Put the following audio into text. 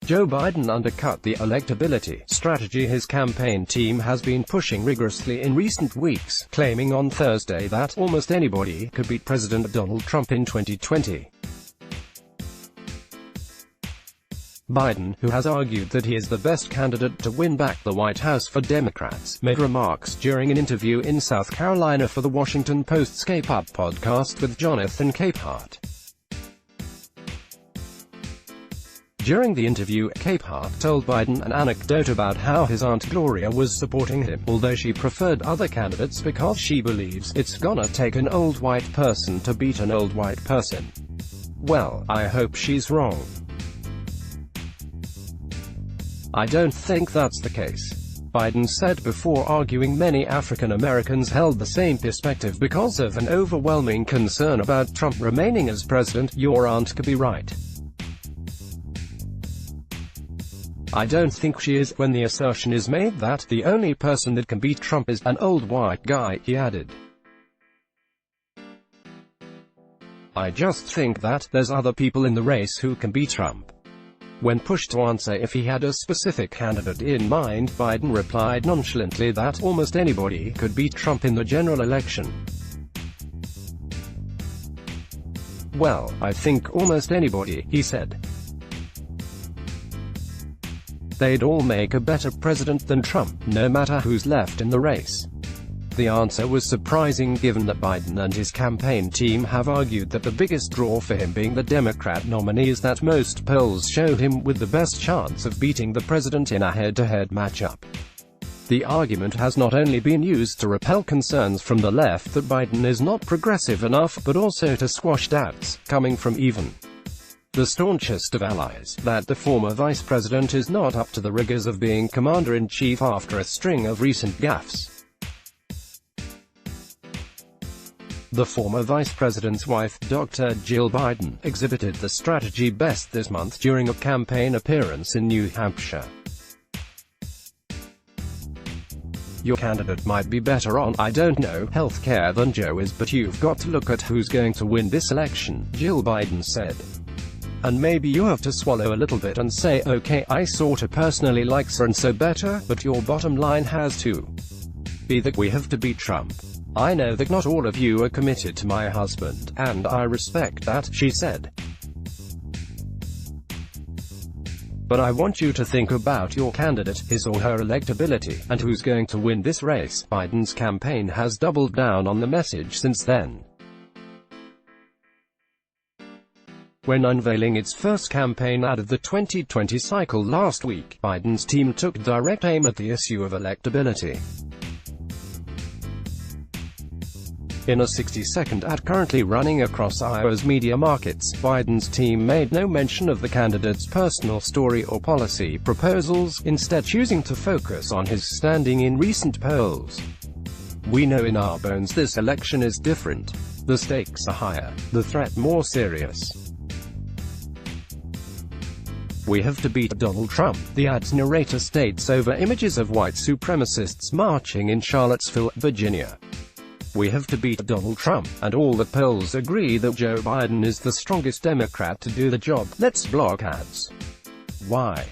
Joe Biden undercut the electability strategy his campaign team has been pushing rigorously in recent weeks, claiming on Thursday that almost anybody could beat President Donald Trump in 2020. Biden, who has argued that he is the best candidate to win back the White House for Democrats, made remarks during an interview in South Carolina for the Washington Post's Cape Up podcast with Jonathan Capehart. During the interview, Capehart told Biden an anecdote about how his Aunt Gloria was supporting him, although she preferred other candidates because she believes it's gonna take an old white person to beat an old white person. Well, I hope she's wrong. I don't think that's the case, Biden said before arguing many African Americans held the same perspective because of an overwhelming concern about Trump remaining as president. Your aunt could be right. I don't think she is, when the assertion is made that the only person that can beat Trump is an old white guy, he added. I just think that there's other people in the race who can beat Trump. When pushed to answer if he had a specific candidate in mind, Biden replied nonchalantly that almost anybody could beat Trump in the general election. Well, I think almost anybody, he said. They'd all make a better president than Trump, no matter who's left in the race. The answer was surprising given that Biden and his campaign team have argued that the biggest draw for him being the Democrat nominee is that most polls show him with the best chance of beating the president in a head-to-head matchup. The argument has not only been used to repel concerns from the left that Biden is not progressive enough, but also to squash doubts, coming from even the staunchest of allies, that the former vice president is not up to the rigors of being commander-in-chief after a string of recent gaffes. The former vice president's wife, Dr. Jill Biden, exhibited the strategy best this month during a campaign appearance in New Hampshire. Your candidate might be better on, I don't know, health care than Joe is, but you've got to look at who's going to win this election, Jill Biden said. And maybe you have to swallow a little bit and say, okay, I sorta personally like so-and-so better, but your bottom line has to be that we have to beat Trump. I know that not all of you are committed to my husband, and I respect that, she said. But I want you to think about your candidate, his or her electability, and who's going to win this race. Biden's campaign has doubled down on the message since then. When unveiling its first campaign ad of the 2020 cycle last week, Biden's team took direct aim at the issue of electability. In a 60-second ad currently running across Iowa's media markets, Biden's team made no mention of the candidate's personal story or policy proposals, instead choosing to focus on his standing in recent polls. We know in our bones this election is different. The stakes are higher, the threat more serious. We have to beat Donald Trump, the ad's narrator states over images of white supremacists marching in Charlottesville, Virginia. We have to beat Donald Trump, and all the polls agree that Joe Biden is the strongest Democrat to do the job. Let's block ads. Why?